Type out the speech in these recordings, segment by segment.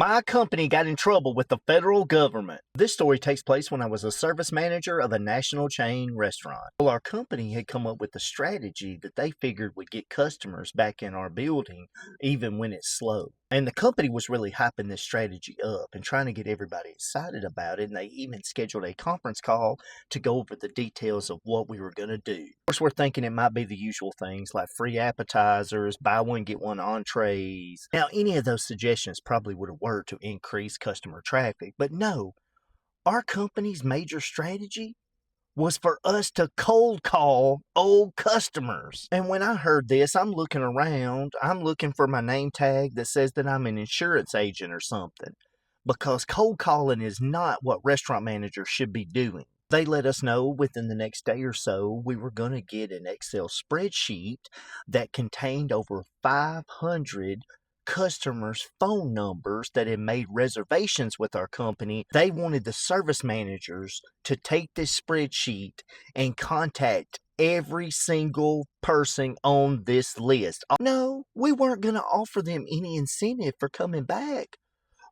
My company got in trouble with the federal government. This story takes place when I was a service manager of a national chain restaurant. Well, our company had come up with a strategy that they figured would get customers back in our building even when it's slow. And the company was really hyping this strategy up and trying to get everybody excited about it. And they even scheduled a conference call to go over the details of what we were going to do. Of course, we're thinking it might be the usual things like free appetizers, buy one, get one entrees. Now, any of those suggestions probably would have worked to increase customer traffic. But no, our company's major strategy was for us to cold call old customers. And when I heard this, I'm looking around. I'm looking for my name tag that says that I'm an insurance agent or something. Because cold calling is not what restaurant managers should be doing. They let us know within the next day or so we were going to get an Excel spreadsheet that contained over 500 customers' phone numbers that had made reservations with our company. They wanted the service managers to take this spreadsheet and contact every single person on this list. No, we weren't going to offer them any incentive for coming back.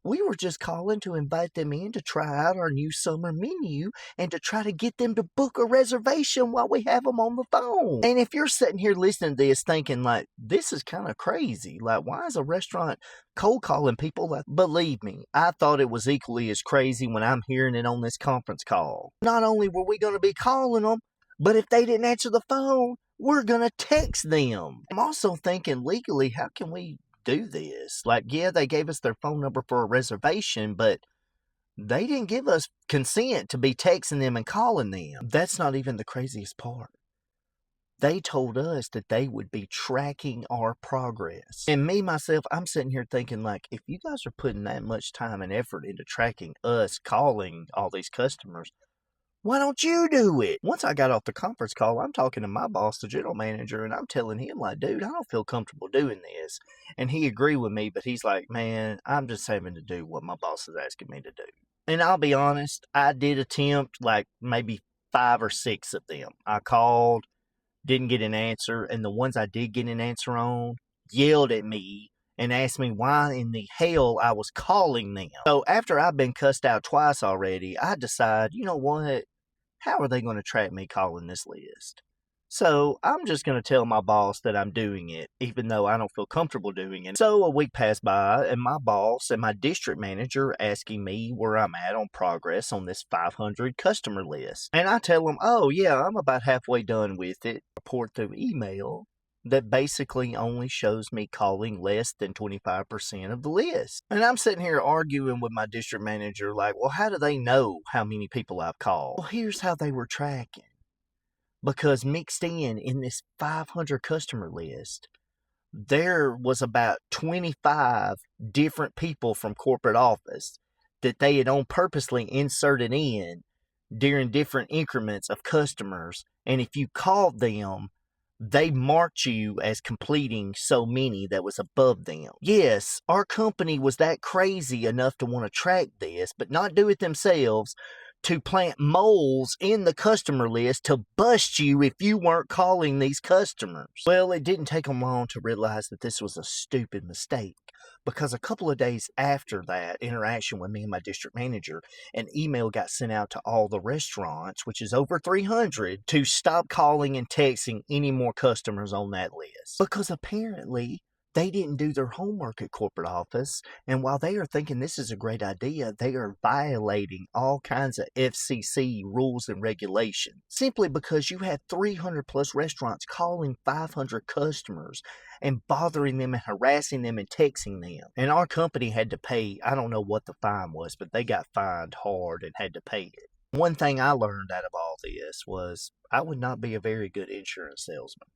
We were just calling to invite them in to try out our new summer menu and to try to get them to book a reservation while we have them on the phone. And if you're sitting here listening to this thinking like, this is kind of crazy, like why is a restaurant cold calling people? Like, believe me, I thought it was equally as crazy when I'm hearing it on this conference call. Not only were we going to be calling them, but if they didn't answer the phone, we're going to text them. I'm also thinking legally, how can we do this? Like, yeah, they gave us their phone number for a reservation, but they didn't give us consent to be texting them and calling them. That's not even the craziest part. They told us that they would be tracking our progress. And me, myself, I'm sitting here thinking, like, if you guys are putting that much time and effort into tracking us calling all these customers, why don't you do it? Once I got off the conference call, I'm talking to my boss, the general manager, and I'm telling him, like, dude, I don't feel comfortable doing this. And he agreed with me, but he's like, man, I'm just having to do what my boss is asking me to do. And I'll be honest, I did attempt like maybe 5 or 6 of them. I called, didn't get an answer, and the ones I did get an answer on yelled at me and asked me why in the hell I was calling them. So after I've been cussed out twice already, I decide, you know what? How are they going to track me calling this list? So I'm just going to tell my boss that I'm doing it, even though I don't feel comfortable doing it. So a week passed by, and my boss and my district manager asking me where I'm at on progress on this 500 customer list. And I tell them, oh yeah, I'm about halfway done with it. Report through email that basically only shows me calling less than 25% of the list. And I'm sitting here arguing with my district manager like, well, how do they know how many people I've called? Well, here's how they were tracking. Because mixed in this 500 customer list, there was about 25 different people from corporate office that they had on purposely inserted in during different increments of customers. And if you called them, they marked you as completing so many that was above them. Yes, our company was that crazy enough to want to track this, but not do it themselves, to plant moles in the customer list to bust you if you weren't calling these customers. Well, it didn't take them long to realize that this was a stupid mistake, because a couple of days after that interaction with me and my district manager, an email got sent out to all the restaurants, which is over 300, to stop calling and texting any more customers on that list. Because apparently they didn't do their homework at corporate office, and while they are thinking this is a great idea, they are violating all kinds of FCC rules and regulations simply because you had 300 plus restaurants calling 500 customers and bothering them and harassing them and texting them. And our company had to pay, I don't know what the fine was, but they got fined hard and had to pay it. One thing I learned out of all this was I would not be a very good insurance salesman.